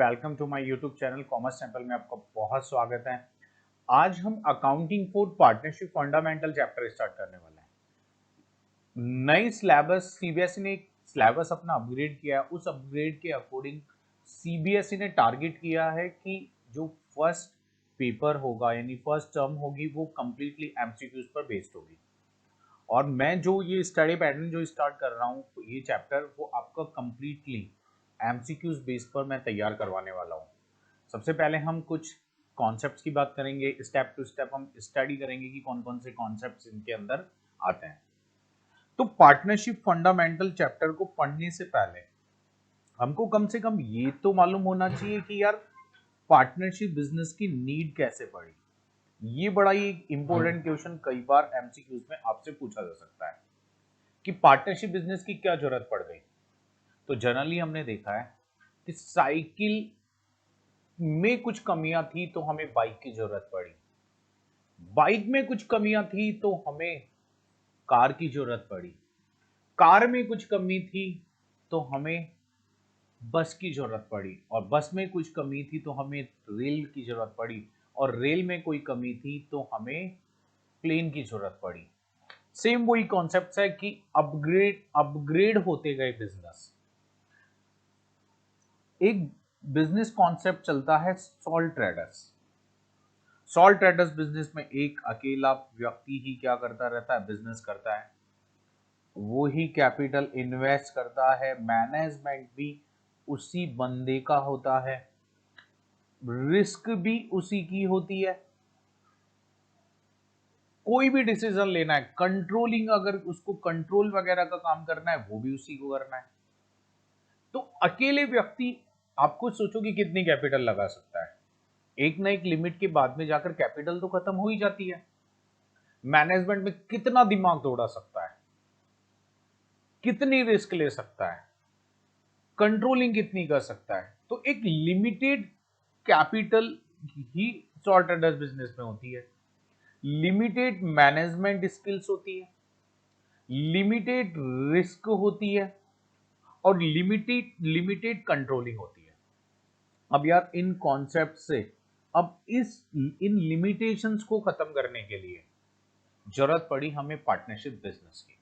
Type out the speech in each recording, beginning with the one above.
Welcome to my YouTube channel Commerce Temple में आपका बहुत स्वागत है। आज हम accounting for partnership fundamental chapter start करने वाले हैं। नई सिलेबस सीबीएसई ने एक सिलेबस अपना अपग्रेड किया है। उस अपग्रेड के अकॉर्डिंग सीबीएसई ने टारगेट किया है कि जो फर्स्ट पेपर होगा यानी फर्स्ट टर्म होगी वो कंप्लीटली एमसीक्यूज पर बेस्ड होगी। और मैं जो ये स्टडी पैटर्न जो स्टार्ट कर रहा हूँ ये चैप्टर वो आपका कंप्लीटली एमसीक्यूज बेस पर मैं तैयार करवाने वाला हूँ। सबसे पहले हम कुछ कॉन्सेप्ट्स की बात करेंगे, स्टेप टू स्टेप हम स्टडी करेंगे कि कौन कौन से कॉन्सेप्ट्स इनके अंदर आते हैं। तो पार्टनरशिप फंडामेंटल चैप्टर को पढ़ने से पहले हमको कम से कम ये तो मालूम होना चाहिए कि यार पार्टनरशिप बिजनेस की नीड कैसे पड़ी। ये बड़ा ही इंपॉर्टेंट क्वेश्चन कई बार एमसीक्यूज में आपसे पूछा जा सकता है कि पार्टनरशिप बिजनेस की क्या जरूरत पड़ गई। तो जनरली हमने देखा है कि साइकिल में कुछ कमियां थी तो हमें बाइक की जरूरत पड़ी, बाइक में कुछ कमियां थी तो हमें कार की जरूरत पड़ी, कार में कुछ कमी थी तो हमें बस की जरूरत पड़ी, और बस में कुछ कमी थी तो हमें रेल की जरूरत पड़ी, और रेल में कोई कमी थी तो हमें प्लेन की जरूरत पड़ी। सेम वही कॉन्सेप्ट है कि अपग्रेड अपग्रेड होते गए बिजनेस। एक बिजनेस कॉन्सेप्ट चलता है salt traders. Salt traders business में एक अकेला व्यक्ति ही क्या करता रहता है, बिजनेस करता है। वो ही कैपिटल इन्वेस्ट करता है, मैनेजमेंट भी उसी बंदे का होता है, रिस्क भी उसी की होती है। कोई भी डिसीजन लेना है, कंट्रोलिंग अगर उसको कंट्रोल वगैरह का काम करना है वो भी उसी को करना है। तो अकेले व्यक्ति आपको सोचो कि कितनी कैपिटल लगा सकता है। एक ना एक लिमिट के बाद में जाकर कैपिटल तो खत्म हो ही जाती है। मैनेजमेंट में कितना दिमाग दौड़ा सकता है, कितनी रिस्क ले सकता है, कंट्रोलिंग कितनी कर सकता है। तो एक लिमिटेड कैपिटल ही सॉल्ट ट्रेडर्स बिजनेस में होती है, लिमिटेड मैनेजमेंट स्किल्स होती है, लिमिटेड रिस्क होती है, और लिमिटेड लिमिटेड कंट्रोलिंग होती है। अब यार इन कॉन्सेप्ट से अब इन लिमिटेशंस को खत्म करने के लिए जरूरत पड़ी हमें पार्टनरशिप बिजनेस की।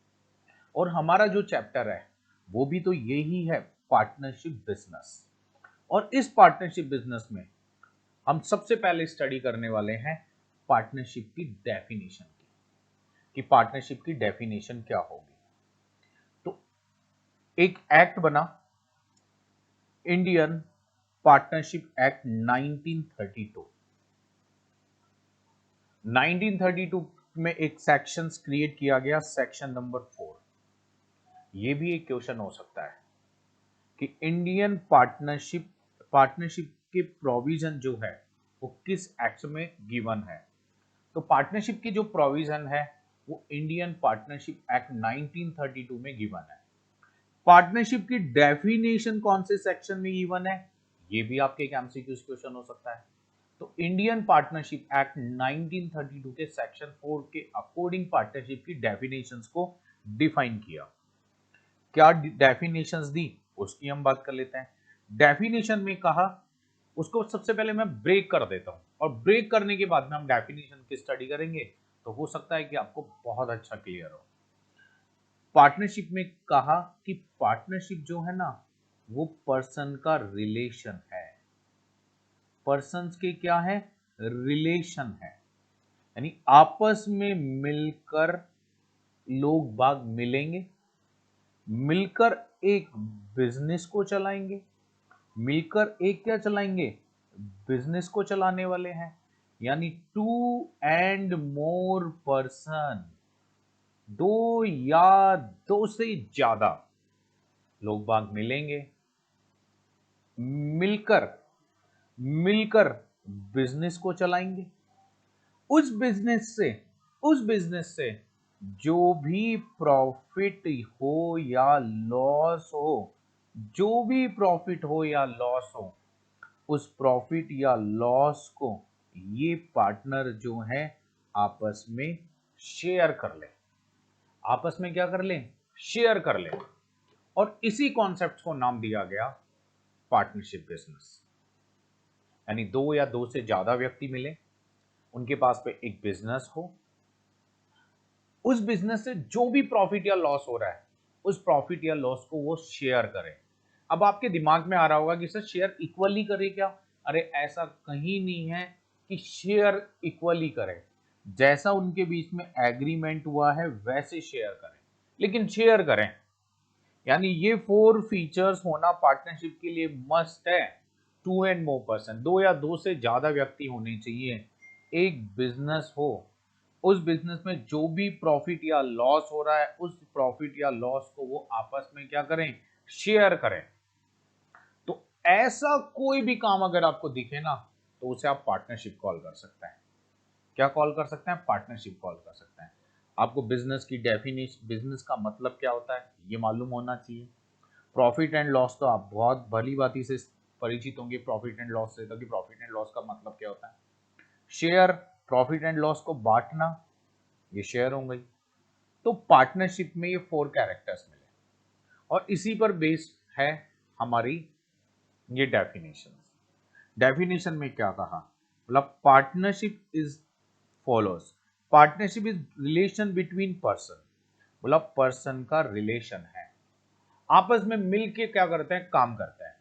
और हमारा जो चैप्टर है वो भी तो यही है, पार्टनरशिप बिजनेस। और इस पार्टनरशिप बिजनेस में हम सबसे पहले स्टडी करने वाले हैं पार्टनरशिप की डेफिनेशन की, कि पार्टनरशिप की डेफिनेशन क्या होगी। तो एक एक्ट बना, इंडियन पार्टनरशिप एक्ट 1932। 1932 में एक सेक्शंस क्रिएट किया गया, सेक्शन नंबर 4। ये भी एक क्वेश्चन हो सकता है कि इंडियन पार्टनरशिप पार्टनरशिप के प्रोविजन जो है वो किस एक्ट में गिवन है। तो पार्टनरशिप की जो प्रोविजन है वो इंडियन पार्टनरशिप एक्ट 1932 में गिवन है। पार्टनरशिप की डेफिनेशन कौन से सेक्शन में गिवन है, ये भी आपके एक एमसीक्यू क्वेश्चन हो सकता है। तो इंडियन पार्टनरशिप एक्ट 1932 के सेक्शन 4 के अकॉर्डिंग पार्टनरशिप की डेफिनेशंस को डिफाइन किया। क्या डेफिनेशंस दी उसकी हम बात कर लेते हैं। डेफिनेशन में कहा, उसको सबसे पहले मैं ब्रेक कर देता हूं, और ब्रेक करने के बाद में हम डेफिनेशन की स्टडी करेंगे तो हो सकता है कि आपको बहुत अच्छा क्लियर हो। पार्टनरशिप में कहा कि पार्टनरशिप जो है ना वो पर्सन का रिलेशन है। पर्सन्स के क्या है, रिलेशन है, यानी आपस में मिलकर लोग बाग मिलेंगे, मिलकर एक बिजनेस को चलाएंगे, मिलकर एक क्या चलाएंगे, बिजनेस को चलाने वाले हैं। यानी टू एंड मोर पर्सन, दो या दो से ज्यादा लोग बाग मिलेंगे, मिलकर मिलकर बिजनेस को चलाएंगे। उस बिजनेस से जो भी प्रॉफिट हो या लॉस हो, जो भी प्रॉफिट हो या लॉस हो, उस प्रॉफिट या लॉस को ये पार्टनर जो है आपस में शेयर कर ले। आपस में क्या कर ले, शेयर कर ले। और इसी कॉन्सेप्ट को नाम दिया गया पार्टनरशिप बिजनेस। यानी दो या दो से ज्यादा व्यक्ति मिले, उनके पास पे एक बिजनेस हो, उस बिजनेस से जो भी प्रॉफिट या लॉस हो रहा है उस प्रॉफिट या लॉस को वो शेयर करें। अब आपके दिमाग में आ रहा होगा कि सर शेयर इक्वली करे क्या? अरे ऐसा कहीं नहीं है कि शेयर इक्वली करें, जैसा उनके बीच में एग्रीमेंट हुआ है वैसे शेयर करें, लेकिन शेयर करें। यानी ये 4 फीचर्स होना पार्टनरशिप के लिए मस्ट है। 2 एंड मोर पर्सन, दो या दो से ज्यादा व्यक्ति होने चाहिए, एक बिजनेस हो, उस बिजनेस में जो भी प्रॉफिट या लॉस हो रहा है उस प्रॉफिट या लॉस को वो आपस में क्या करें, शेयर करें। तो ऐसा कोई भी काम अगर आपको दिखे ना तो उसे आप पार्टनरशिप कॉल कर सकते हैं। क्या कॉल कर सकते हैं? पार्टनरशिप कॉल कर सकते हैं। आपको बिजनेस की डेफिनेशन, बिजनेस का मतलब क्या होता है ये मालूम होना चाहिए। प्रॉफिट एंड लॉस तो आप बहुत भली भांति से परिचित होंगे प्रॉफिट एंड लॉस से, तो कि प्रॉफिट एंड लॉस का मतलब क्या होता है। शेयर, प्रॉफिट एंड लॉस को बांटना, ये शेयर हो गई। तो पार्टनरशिप में ये 4 कैरेक्टर्स मिले और इसी पर बेस्ड है हमारी ये डेफिनेशन। डेफिनेशन में क्या कहा, मतलब partnership is follows, partnership is relation between person, मतलब पर्सन का रिलेशन है, आपस में मिलके क्या करते हैं, काम करते हैं।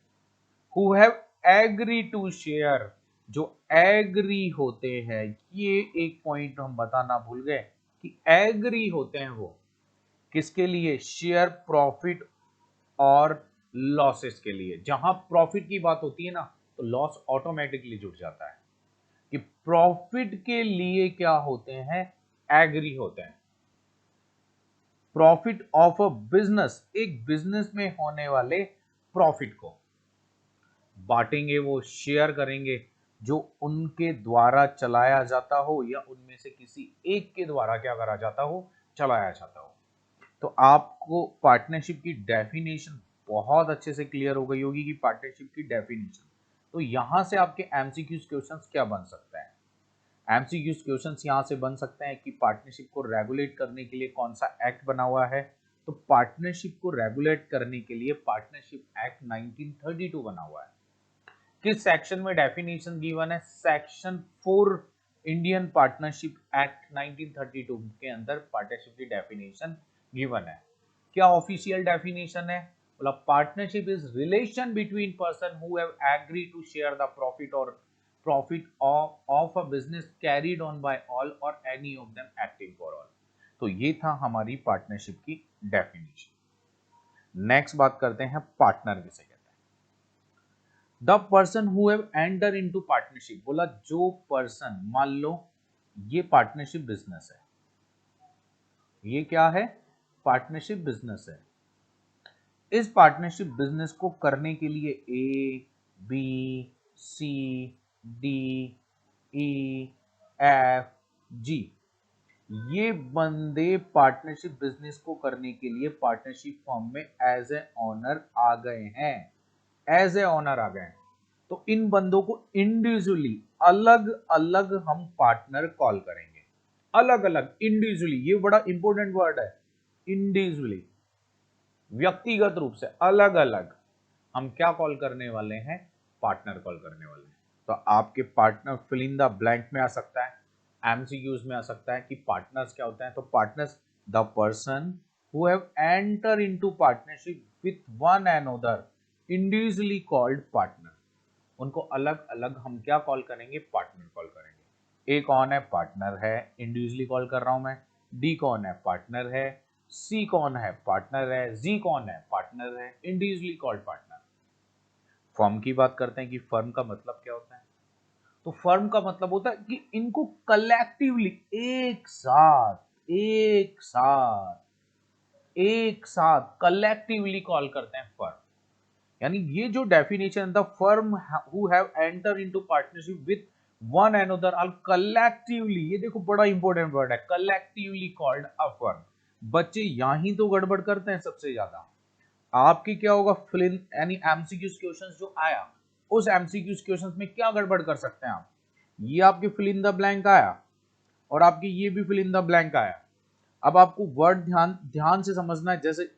Who have agree to share, जो एग्री होते हैं, ये एक पॉइंट हम बताना भूल गए कि एग्री होते हैं वो किसके लिए, शेयर प्रॉफिट और लॉसेस के लिए। जहां प्रॉफिट की बात होती है ना तो लॉस ऑटोमेटिकली जुड़ जाता है कि प्रॉफिट के लिए क्या होते हैं, एग्री होते हैं। प्रॉफिट ऑफ अ बिजनेस, एक बिजनेस में होने वाले प्रॉफिट को बांटेंगे, वो शेयर करेंगे, जो उनके द्वारा चलाया जाता हो या उनमें से किसी एक के द्वारा क्या करा जाता हो, चलाया जाता हो। तो आपको पार्टनरशिप की डेफिनेशन बहुत अच्छे से क्लियर हो गई होगी कि पार्टनरशिप की डेफिनेशन। तो यहां से आपके एमसीक्यूज क्वेश्चंस क्या बन सकते हैं, एमसीक्यूज क्वेश्चंस यहां से बन सकते हैं कि पार्टनरशिप को रेगुलेट करने के लिए कौन सा एक्ट बना हुआ है। तो पार्टनरशिप को रेगुलेट करने के लिए पार्टनरशिप एक्ट 1932 बना हुआ है। किस सेक्शन में डेफिनेशन गिवन है, सेक्शन 4 इंडियन पार्टनरशिप एक्ट 1932 के अंदर पार्टनरशिप की डेफिनेशन गिवन है। क्या ऑफिशियल डेफिनेशन है, मतलब partnership is relation between person who have agree to share the profit और profit of a business carried on by all और any of them acting for all. तो ये था हमारी पार्टनरशिप की डेफिनेशन। नेक्स्ट बात करते हैं पार्टनर किसे कहते हैं। The person who have enter into partnership, बोला जो पर्सन, मान लो ये पार्टनरशिप बिजनेस है, ये क्या है, पार्टनरशिप बिजनेस है। इस पार्टनरशिप बिजनेस को करने के लिए A B C D E F G, ये बंदे पार्टनरशिप बिजनेस को करने के लिए पार्टनरशिप फॉर्म में एज ए ऑनर आ गए हैं, एज ए ऑनर आ गए हैं। तो इन बंदों को इंडिविजुअली अलग अलग हम पार्टनर कॉल करेंगे, अलग अलग, इंडिविजुअली, ये बड़ा इंपॉर्टेंट वर्ड है, इंडिविजुअली, व्यक्तिगत रूप से अलग अलग हम क्या कॉल करने वाले हैं, पार्टनर कॉल करने वाले हैं। तो आपके partner fill in the blank में आ सकता है, एमसीक्यूज में आ सकता है कि पार्टनर्स क्या होते हैं। तो partners, the person who have enter into partnership with one another individually called partner, उनको अलग अलग हम क्या कॉल करेंगे, पार्टनर कॉल करेंगे। ए कौन है, पार्टनर है, इंडिविजुअली कॉल कर रहा हूं मैं। डी कौन है, पार्टनर है। सी कौन है, पार्टनर है। जी कौन है, पार्टनर है, इंडिविजुअली कॉल्ड पार्टनर। फर्म की बात करते हैं कि फर्म का मतलब क्या होता है। तो फर्म का मतलब होता है कि इनको कलेक्टिवली, एक साथ कलेक्टिवली कॉल करते हैं फर्म। यानी ये जो definition, the firm who have enter into partnership with one another are collectively, ये देखो बड़ा इंपॉर्टेंट वर्ड है, कलेक्टिवली कॉल्ड अ फर्म। बच्चे यहीं तो गड़बड़ करते हैं सबसे ज्यादा। आपकी क्या होगा, फिल इन, यानी एमसीक्यूज क्वेश्चंस जो आया उस एमसीक्यूज क्वेश्चंस में क्या गड़बड़ कर सकते हैं आप, ये आपके फिल इन द ब्लैंक आया और आपके ये भी फिल इन द ब्लैंक आया। अब आपको वर्ड ध्यान ध्यान से समझना है, जैसे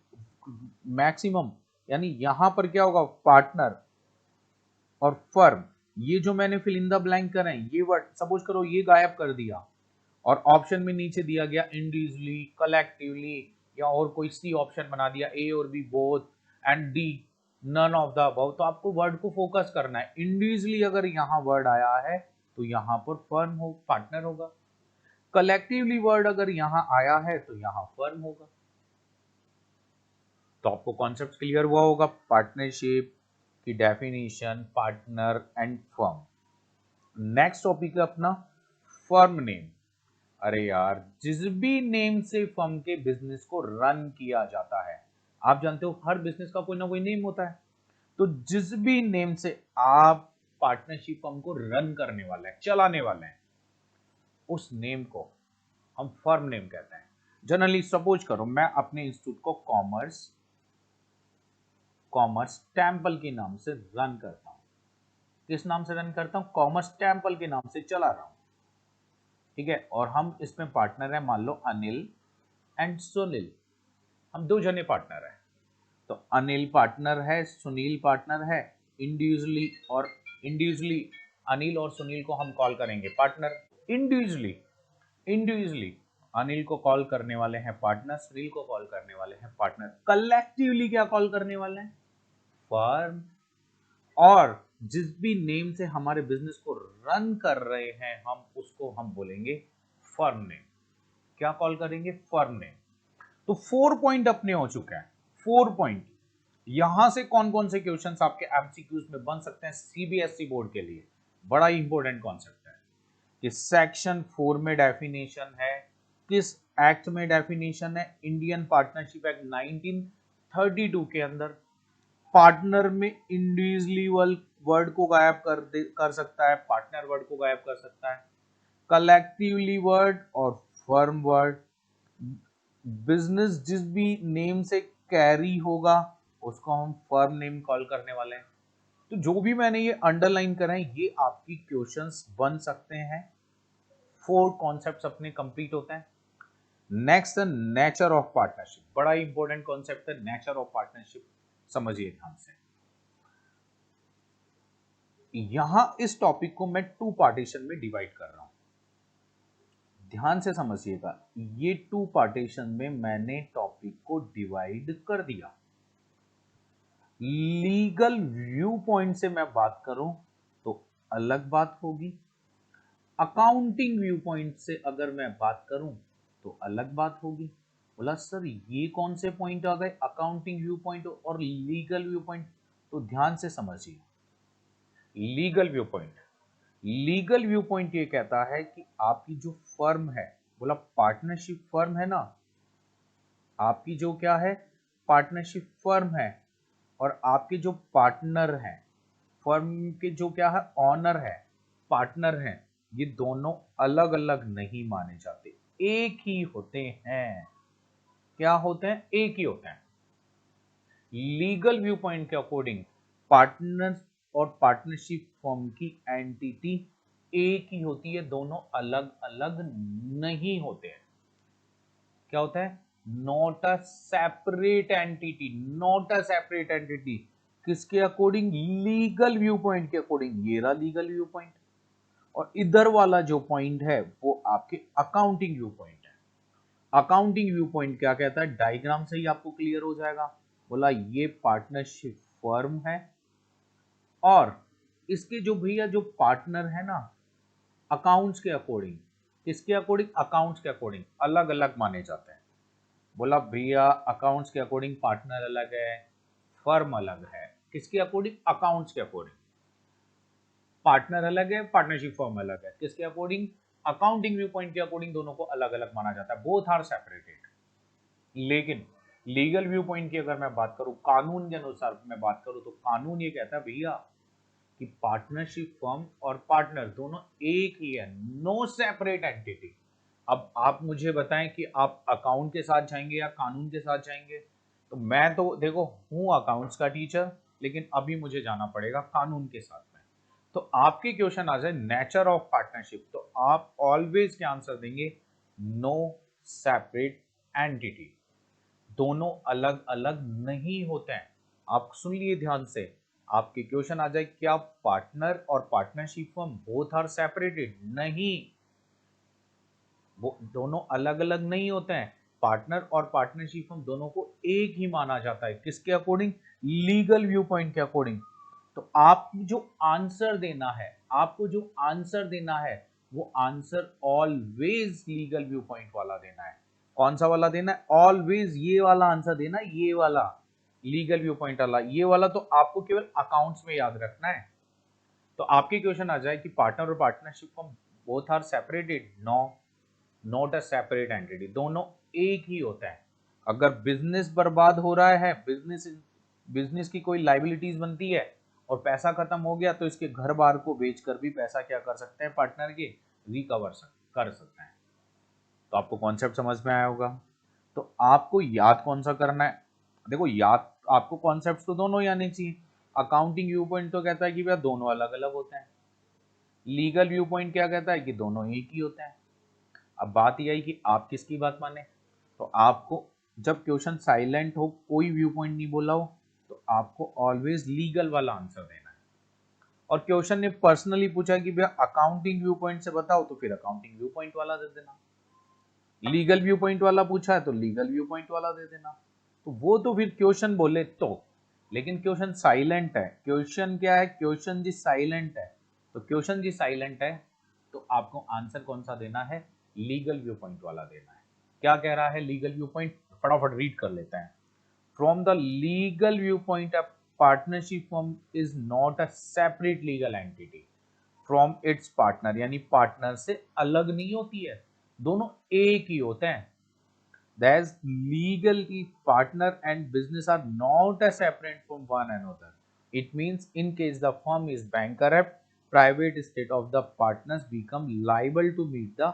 मैक्सिमम, यानी यहां पर क्या होगा, पार्टनर और फर्म, ये जो मैंने फिल इन द ब्लैंक करे ये वर्ड सपोज करो ये गायब कर दिया और ऑप्शन में नीचे दिया गया इंडिविजुअली, कलेक्टिवली या और कोई सी ऑप्शन बना दिया ए और B both and D none of the above, तो आपको वर्ड को फोकस करना है। इंडिविजुअली अगर यहाँ वर्ड आया है तो यहाँ पर फर्म हो पार्टनर होगा, कलेक्टिवली वर्ड अगर यहाँ आया है तो यहाँ फर्म होगा। तो आपको कॉन्सेप्ट क्लियर हुआ होगा, पार्टनरशिप की definition, partner and firm. Next topic है अपना फर्म नेम। अरे यार, जिस भी नेम से फर्म के बिजनेस को रन किया जाता है, आप जानते हो हर बिजनेस का कोई ना कोई नेम होता है, तो जिस भी नेम से आप पार्टनरशिप फर्म को रन करने वाले हैं, चलाने वाले हैं, उस नेम को हम फर्म नेम कहते हैं। जनरली सपोज करो मैं अपने इंस्टीट्यूट को कॉमर्स टेम्पल के नाम से रन करता हूं। किस नाम से रन करता हूं? कॉमर्स टेम्पल के नाम से चला रहा हूं, ठीक है। और हम इसमें पार्टनर है, मान लो अनिल एंड सुनील, हम दो जने पार्टनर है। तो अनिल पार्टनर है, सुनील पार्टनर है। इंडिविजुअली अनिल और सुनील को हम कॉल करेंगे पार्टनर। इंडिविजुअली अनिल को कॉल करने वाले हैं पार्टनर, सुनील को कॉल करने वाले हैं पार्टनर। कलेक्टिवली क्या कॉल करने वाले हैं? फर्म। और जिस भी नेम से हमारे बिजनेस को रन कर रहे हैं हम उसको हम बोलेंगे फर्म नेम। क्या कॉल करेंगे? Firm name. तो 4 पॉइंट अपने हो चुके हैं। 4 पॉइंट। यहां से कौन कौन से क्वेश्चंस आपके एमसीक्यूज में बन सकते हैं सीबीएसई बोर्ड के लिए? बड़ा ही इंपॉर्टेंट कॉन्सेप्ट है कि सेक्शन 4 में डेफिनेशन है, किस एक्ट में डेफिनेशन है? इंडियन पार्टनरशिप एक्ट 1932 के अंदर पार्टनर में इंडिविजुअली वर्ड को गायब कर सकता है, पार्टनर वर्ड को गायब कर सकता है, कलेक्टिवली वर्ड और फर्म वर्ड। बिजनेस जिस भी नेम से कैरी होगा उसको हम फर्म नेम कॉल करने वाले हैं। तो जो भी मैंने ये अंडरलाइन करा है ये आपकी क्वेश्चंस बन सकते हैं। 4 कॉन्सेप्ट्स अपने कंप्लीट होते हैं। नेक्स्ट नेचर ऑफ पार्टनरशिप, बड़ा इंपॉर्टेंट कॉन्सेप्ट है नेचर ऑफ पार्टनरशिप, समझिए ध्यान से। यहां इस टॉपिक को मैं 2 पार्टीशन में डिवाइड कर रहा हूं, ध्यान से समझिएगा। ये 2 पार्टीशन में मैंने टॉपिक को डिवाइड कर दिया। लीगल व्यू पॉइंट से मैं बात करूं तो अलग बात होगी, अकाउंटिंग व्यू पॉइंट से अगर मैं बात करूं तो अलग बात होगी। बोला सर ये कौन से पॉइंट आ गए, अकाउंटिंग व्यू पॉइंट और लीगल व्यू पॉइंट? तो ध्यान से समझिए। Legal view point, legal view point ये कहता है कि आपकी जो फर्म है, बोला पार्टनरशिप फर्म है ना, आपकी जो क्या है पार्टनरशिप फर्म है, और आपके जो पार्टनर हैं फर्म के जो क्या है ऑनर है, पार्टनर हैं, ये दोनों अलग अलग नहीं माने जाते, एक ही होते हैं। क्या होते हैं? एक ही होते हैं। लीगल व्यू पॉइंट के अकॉर्डिंग पार्टनर और पार्टनरशिप फर्म की एंटिटी एक ही होती है, दोनों अलग अलग नहीं होते हैं। क्या होता है? Not a separate entity, not a separate entity. किसके अकॉर्डिंग? लीगल व्यू पॉइंट के अकॉर्डिंग। ये रहा लीगल व्यू पॉइंट, और इधर वाला जो पॉइंट है वो आपके अकाउंटिंग व्यू पॉइंट है। अकाउंटिंग व्यू पॉइंट क्या कहता है? डायग्राम से ही आपको क्लियर हो जाएगा। बोला ये पार्टनरशिप फर्म है और इसके जो भैया जो पार्टनर है ना, अकाउंट्स के अकॉर्डिंग, किसके अकॉर्डिंग? अकाउंट्स के अकॉर्डिंग अलग अलग माने जाते हैं। बोला भैया अकाउंट्स के अकॉर्डिंग पार्टनर अलग है, फर्म अलग है। किसके अकॉर्डिंग? अकाउंट्स के अकॉर्डिंग। पार्टनर अलग है, पार्टनरशिप फर्म अलग है। किसके अकॉर्डिंग? अकाउंटिंग व्यू पॉइंट के अकॉर्डिंग दोनों को अलग अलग माना जाता है, बोथ आर सेपरेटेड। लेकिन लीगल व्यू पॉइंट की अगर मैं बात करूं, कानून के अनुसार मैं बात करूं, तो कानून ये कहता है भैया कि पार्टनरशिप फर्म और पार्टनर दोनों एक ही है, नो सेपरेट एंटिटी। अब आप मुझे बताएं कि आप अकाउंट के साथ जाएंगे या कानून के साथ जाएंगे? तो मैं तो देखो हूं अकाउंट्स का टीचर, लेकिन अभी मुझे जाना पड़ेगा कानून के साथ में। तो आपके क्वेश्चन आ जाए नेचर ऑफ पार्टनरशिप, तो आप ऑलवेज क्या आंसर देंगे? No separate entity. दोनों अलग अलग नहीं होते हैं। आप सुन लिए ध्यान से, आपके क्वेश्चन आ जाए क्या पार्टनर और partnership firm both are separated? नहीं, वो दोनों अलग अलग नहीं होते हैं। पार्टनर और पार्टनरशिप फर्म दोनों को एक ही माना जाता है। किसके अकॉर्डिंग? लीगल व्यू पॉइंट के अकॉर्डिंग। तो आप जो आंसर देना है, आपको जो आंसर देना है वो answer always legal view point वाला देना है। कौन सा वाला देना है? ऑलवेज ये वाला आंसर देना है, ये वाला लीगल व्यू पॉइंट वाला। ये वाला तो आपको केवल अकाउंट्स में याद रखना है। तो आपके क्वेश्चन आ जाए कि पार्टनर और partnership firm both are separated? No, not a separate entity, दोनों एक ही होता है। अगर बिजनेस बर्बाद हो रहा है, बिजनेस की कोई लाइबिलिटीज बनती है और पैसा खत्म हो गया, तो इसके घर बार को बेचकर भी पैसा क्या कर सकते हैं पार्टनर के? रिकवर कर सकते हैं। तो आपको कॉन्सेप्ट समझ में आया होगा। तो आपको याद कौन सा करना है? देखो, याद आपको कॉन्सेप्ट तो दोनों ही आने चाहिए। अकाउंटिंग व्यू पॉइंट तो कहता है कि भैया दोनों अलग अलग होते हैं। लीगल व्यू पॉइंट क्या कहता है कि दोनों एक ही होते हैं। अब बात यह आई कि आप किसकी बात माने। तो आपको जब क्वेश्चन साइलेंट हो, कोई व्यू पॉइंट नहीं बोला हो, तो आपको ऑलवेज लीगल वाला आंसर देना है। और क्वेश्चन ने पर्सनली पूछा कि भैया अकाउंटिंग व्यू पॉइंट से बताओ, तो फिर अकाउंटिंग व्यू पॉइंट वाला दे देना। लीगल व्यू पॉइंट वाला पूछा है तो लीगल व्यू पॉइंट वाला दे देना। तो वो तो फिर क्वेश्चन बोले तो, लेकिन क्वेश्चन साइलेंट है। क्वेश्चन क्या है? क्वेश्चन जी साइलेंट है। तो क्वेश्चन जी साइलेंट है तो आपको आंसर कौन सा देना है? लीगल व्यू पॉइंट वाला देना है। क्या कह रहा है लीगल व्यू पॉइंट? फटाफट रीड कर लेते हैं। From the legal view point, a partnership firm is not a separate legal entity from its partner, यानी पार्टनर से अलग नहीं होती है, दोनों एक ही होते हैं। Thus, legally, partner and business are not as separate from one another. It means in case the firm is bankrupt, private estate of the partners become liable to meet the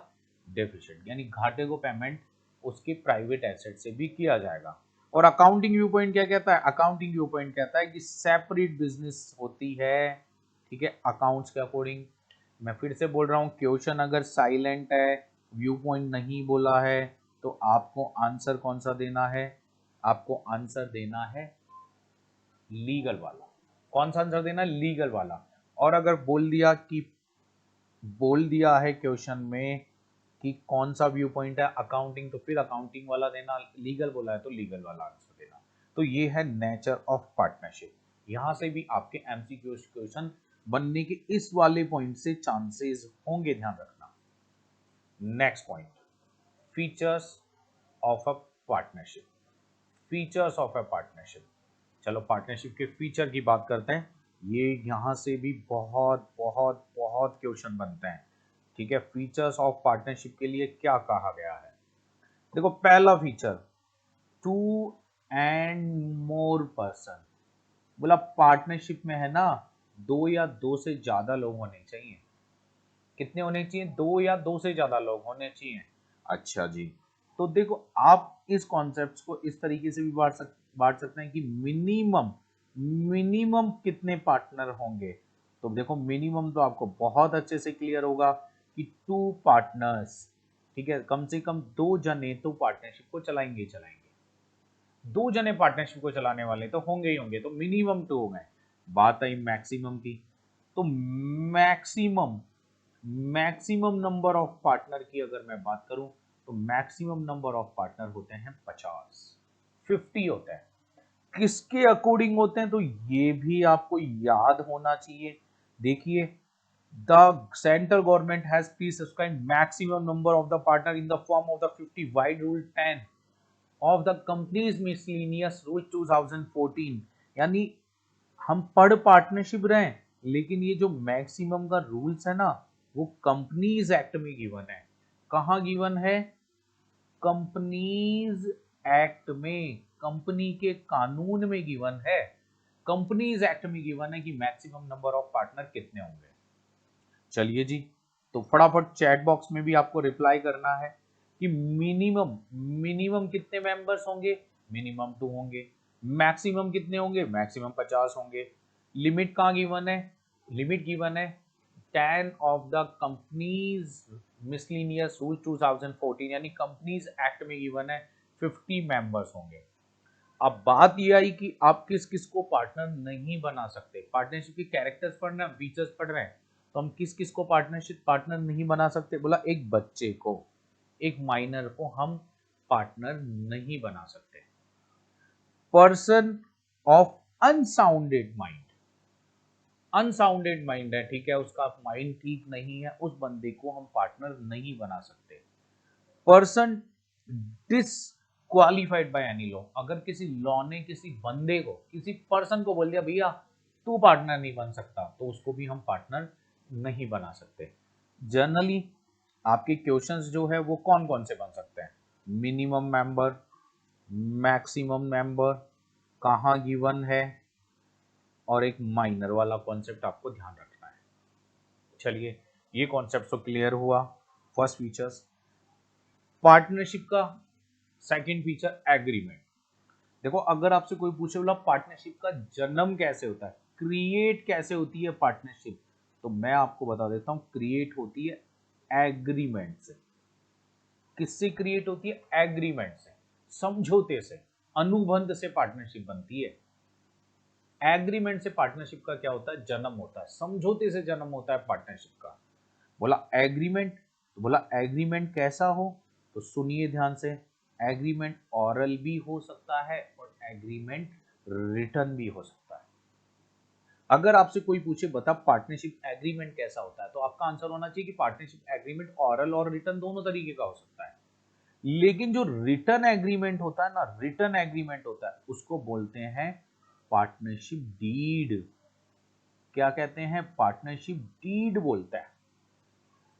deficit. यानी घाटे को payment उसके private asset से भी किया जाएगा। और accounting view point क्या कहता है? अकाउंटिंग व्यू पॉइंट कहता है कि सेपरेट बिजनेस होती है, ठीक है, अकाउंट्स के अकॉर्डिंग। मैं फिर से बोल रहा हूँ, क्वेश्चन अगर साइलेंट है, व्यू पॉइंट नहीं बोला है, तो आपको आंसर कौन सा देना है? आपको आंसर देना है लीगल वाला। कौन सा आंसर देना है? लीगल वाला। और अगर बोल दिया है क्वेश्चन में कि कौन सा व्यू पॉइंट है अकाउंटिंग, तो फिर अकाउंटिंग वाला देना। लीगल बोला है तो लीगल वाला आंसर देना। तो ये है नेचर ऑफ पार्टनरशिप। यहां से भी आपके एमसीक्यू क्वेश्चन बनने के इस वाले पॉइंट से चांसेस होंगे, ध्यान रखना। Next point, features of a partnership. Features of a partnership. चलो पार्टनरशिप के फीचर की बात करते हैं। ये यहां से भी बहुत बहुत बहुत क्वेश्चन बनते हैं, ठीक है। फीचर्स ऑफ पार्टनरशिप के लिए क्या कहा गया है? देखो, पहला feature, two and more person. बोला पार्टनरशिप में है ना, दो या दो से ज्यादा लोग होने चाहिए। कितने होने चाहिए? दो या दो से ज्यादा लोग होने चाहिए। अच्छा जी। तो देखो, आप इस कॉन्सेप्ट को इस तरीके से भी बांट सकते हैं कि मिनिमम मिनिमम कितने पार्टनर होंगे। तो देखो, मिनिमम तो आपको बहुत अच्छे से क्लियर होगा कि टू पार्टनर्स, ठीक है, कम से कम दो जने तो पार्टनरशिप को चलाएंगे ही चलाएंगे। दो जने पार्टनरशिप को चलाने वाले तो होंगे ही होंगे, तो मिनिमम टू हो गए। बात आई मैक्सिमम की। तो maximum maximum number of partner की अगर मैं बात करूं, तो मैक्सिमम नंबर ऑफ पार्टनर होते हैं 50, 50 होते हैं। किसके अकॉर्डिंग होते हैं? तो ये भी आपको याद होना चाहिए। देखिए, the central government has prescribed maximum number of the partner in the form of the 50 wide rule 10 of the companies miscellaneous rule 2014। यानी हम पढ़ पार्टनरशिप रहे हैं, लेकिन ये जो मैक्सिमम का रूल्स है ना, वो कंपनीज एक्ट में गिवन है। कहाँ गिवन है? कंपनीज एक्ट में, कंपनी के कानून में गिवन है। कंपनीज एक्ट में गिवन है कि मैक्सिमम नंबर ऑफ पार्टनर कितने होंगे। चलिए जी, तो फटाफट चैट बॉक्स में भी आपको रिप्लाई करना है कि मिनिमम मिनिमम कितने मेंबर्स होंगे? मिनिमम 2 होंगे। मैक्सिमम कितने होंगे? मैक्सिमम 50 होंगे। लिमिट कहाँ गिवन है? लिमिट गिवन है 10 of the companies miscellaneous rule 2014, यानी कंपनीज एक्ट में गिवन है 50 मेंबर्स होंगे। अब बात ये आई कि आप किस किस को पार्टनर नहीं बना सकते। पार्टनरशिप की कैरेक्टर्स पढ़ रहे हैं, फीचर्स पढ़ रहे हैं, तो हम किस किस को पार्टनरशिप पार्टनर नहीं बना सकते। बोला एक बच्चे को, एक माइनर को हम पार्टनर नहीं बना सकते। Person of unsounded mind, unsounded mind है, ठीक है, उसका माइंड ठीक नहीं है, उस बंदे को हम पार्टनर नहीं बना सकते। Person disqualified by any law, अगर किसी लॉ ने किसी बंदे को, किसी पर्सन को बोल दिया भैया तू पार्टनर नहीं बन सकता, तो उसको भी हम पार्टनर नहीं बना सकते। जनरली आपके क्वेश्चंस जो है वो कौन कौन से बन सकते हैं, मिनिमम मेंबर, मैक्सिमम मेंबर, कहाँ गिवन है, और एक माइनर वाला कॉन्सेप्ट आपको ध्यान रखना है। चलिए ये कॉन्सेप्ट तो क्लियर हुआ। फर्स्ट फीचर्स पार्टनरशिप का। Second feature agreement. देखो अगर आपसे कोई पूछे बोला पार्टनरशिप का जन्म कैसे होता है, क्रिएट कैसे होती है पार्टनरशिप, तो मैं आपको बता देता हूं क्रिएट होती है एग्रीमेंट से। किससे क्रिएट होती है, एग्रीमेंट से, समझौते से, अनुबंध से पार्टनरशिप बनती है। एग्रीमेंट से पार्टनरशिप का क्या होता है, जन्म होता है, समझौते से जन्म होता है पार्टनरशिप का। बोला एग्रीमेंट, तो बोला एग्रीमेंट कैसा हो, तो सुनिए ध्यान से, एग्रीमेंट ऑरल भी हो सकता है और एग्रीमेंट रिटर्न भी हो सकता है। अगर आपसे कोई पूछे बता पार्टनरशिप एग्रीमेंट कैसा होता है, तो आपका आंसर होना चाहिए कि पार्टनरशिप एग्रीमेंट ऑरल और रिटर्न दोनों तरीके का हो सकता है। लेकिन जो रिटर्न एग्रीमेंट होता है ना, रिटर्न एग्रीमेंट होता है, उसको बोलते हैं पार्टनरशिप डीड। क्या कहते हैं, पार्टनरशिप डीड बोलते हैं।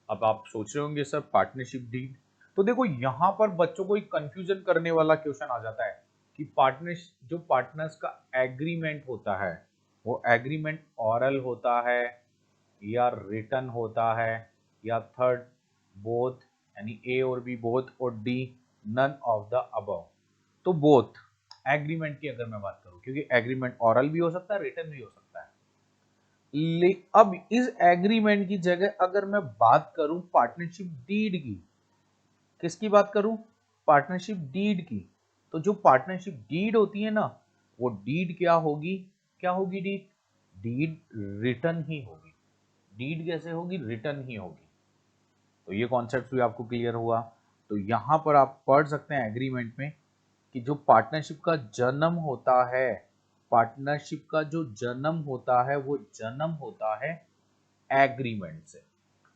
अब आप सोच रहे होंगे सर पार्टनरशिप डीड, तो देखो यहां पर बच्चों को एक कंफ्यूजन करने वाला क्वेश्चन आ जाता है कि पार्टनर्स, जो पार्टनर्स का एग्रीमेंट होता है वो एग्रीमेंट ऑरल होता है या रिटन होता है या थर्ड बोथ, यानी ए और बी बोथ, और D none of the above. तो बोथ एग्रीमेंट की अगर मैं बात करूं, क्योंकि एग्रीमेंट ऑरल भी हो सकता है, रिटन भी हो सकता है। अब इस एग्रीमेंट की जगह अगर मैं बात करूं पार्टनरशिप डीड की, किसकी बात करूं, पार्टनरशिप डीड की, तो जो पार्टनरशिप डीड होती है ना, वो डीड क्या होगी, क्या होगी डीड, डीड रिटर्न ही होगी। डीड कैसे होगी, रिटर्न ही होगी। तो ये कॉन्सेप्ट भी आपको क्लियर हुआ। तो यहां पर आप पढ़ सकते हैं एग्रीमेंट में कि जो पार्टनरशिप का जन्म होता है, पार्टनरशिप का जो जन्म होता है वो जन्म होता है एग्रीमेंट से।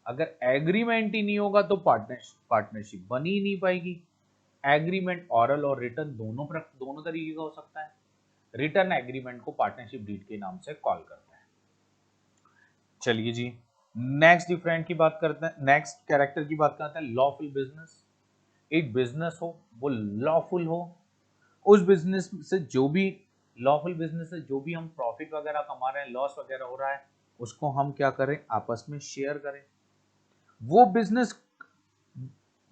अगर एग्रीमेंट ही नहीं होगा तो पार्टनरशिप बन ही नहीं पाएगी। एग्रीमेंट ऑरल और रिटर्न दोनों तरीके का हो सकता है। रिटर्न एग्रीमेंट को पार्टनरशिप डीड के नाम से कॉल करते हैं। चलिए जी नेक्स्ट डिफरेंट की बात करते हैं, नेक्स्ट कैरेक्टर की बात करते हैं, लॉफुल बिजनेस। एक बिजनेस हो वो लॉफुल हो, उस बिजनेस से जो भी, लॉफुल बिजनेस से जो भी हम प्रॉफिट वगैरह कमा रहे हैं, लॉस वगैरह हो रहा है, उसको हम क्या करें, आपस में शेयर करें। वो बिजनेस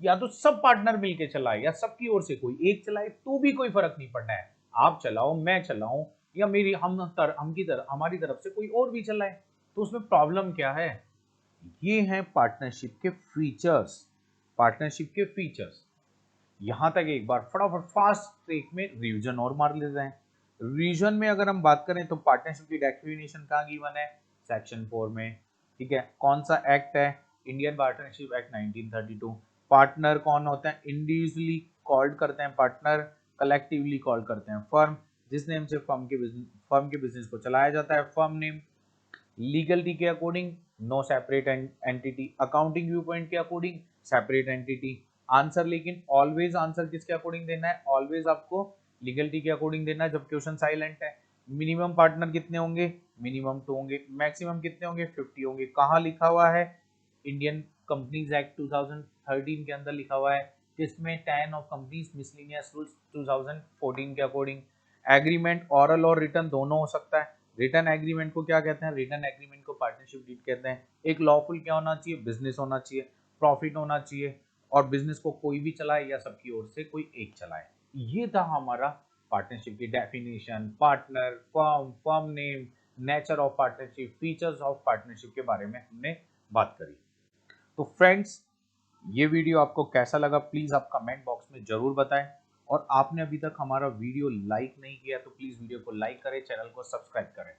या तो सब पार्टनर मिलके चलाए या सबकी ओर से कोई एक चलाए, तो भी कोई फर्क नहीं पड़ना है। आप चलाओ, मैं चलाऊं, या मेरी हमारी तरफ से कोई और भी चलाए, तो उसमें प्रॉब्लम क्या है। ये हैं पार्टनरशिप के फीचर्स। पार्टनरशिप के फीचर्स यहां तक एक बार फटाफट फास्ट ट्रेक में रिवीजन और मार लेते हैं। रिवीजन में अगर हम बात करें तो पार्टनरशिप की डेफिनेशन कहाँ गिवन है, सेक्शन 4 में। ठीक है, कौन सा एक्ट है, इंडियन पार्टनरशिप एक्ट 1932। पार्टनर कौन होता है, इंडिविजुअली कॉल्ड करते हैं पार्टनर, कलेक्टिवली कॉल्ड करते हैं फर्म। जिस नेम से फर्म के बिजनेस को चलाया जाता है, फर्म नेम। लीगलिटी के according no separate entity, accounting view point के अकॉर्डिंग सेपरेट एंटिटी। आंसर लेकिन ऑलवेज आंसर किसके अकॉर्डिंग देना है, ऑलवेज आपको लीगलिटी के अकॉर्डिंग देना है जब क्वेश्चन साइलेंट है। मिनिमम पार्टनर कितने होंगे, मिनिमम 2 होंगे। मैक्सिमम कितने होंगे, 50 होंगे। कहाँ लिखा हुआ है, इंडियन कंपनीज एक्ट 2013 के अंदर लिखा हुआ है, जिसमें 10 ऑफ कंपनीज मिसलेनियस रूल्स 2014 के अकॉर्डिंग। एग्रीमेंट ऑरल और रिटर्न दोनों हो सकता है। रिटर्न एग्रीमेंट को क्या कहते हैं, रिटर्न एग्रीमेंट को पार्टनरशिप डीड कहते हैं। एक लॉफुल क्या होना चाहिए, बिजनेस होना चाहिए, प्रॉफिट होना चाहिए, और बिजनेस को कोई भी चलाए या सबकी ओर से कोई एक चलाए। ये था हमारा पार्टनरशिप की definition, partner, firm, firm name, nature of partnership, features of partnership के बारे में हमने बात करी। तो फ्रेंड्स ये वीडियो आपको कैसा लगा प्लीज आप कमेंट बॉक्स में जरूर बताएं। और आपने अभी तक हमारा वीडियो लाइक नहीं किया तो प्लीज वीडियो को लाइक करें, चैनल को सब्सक्राइब करें।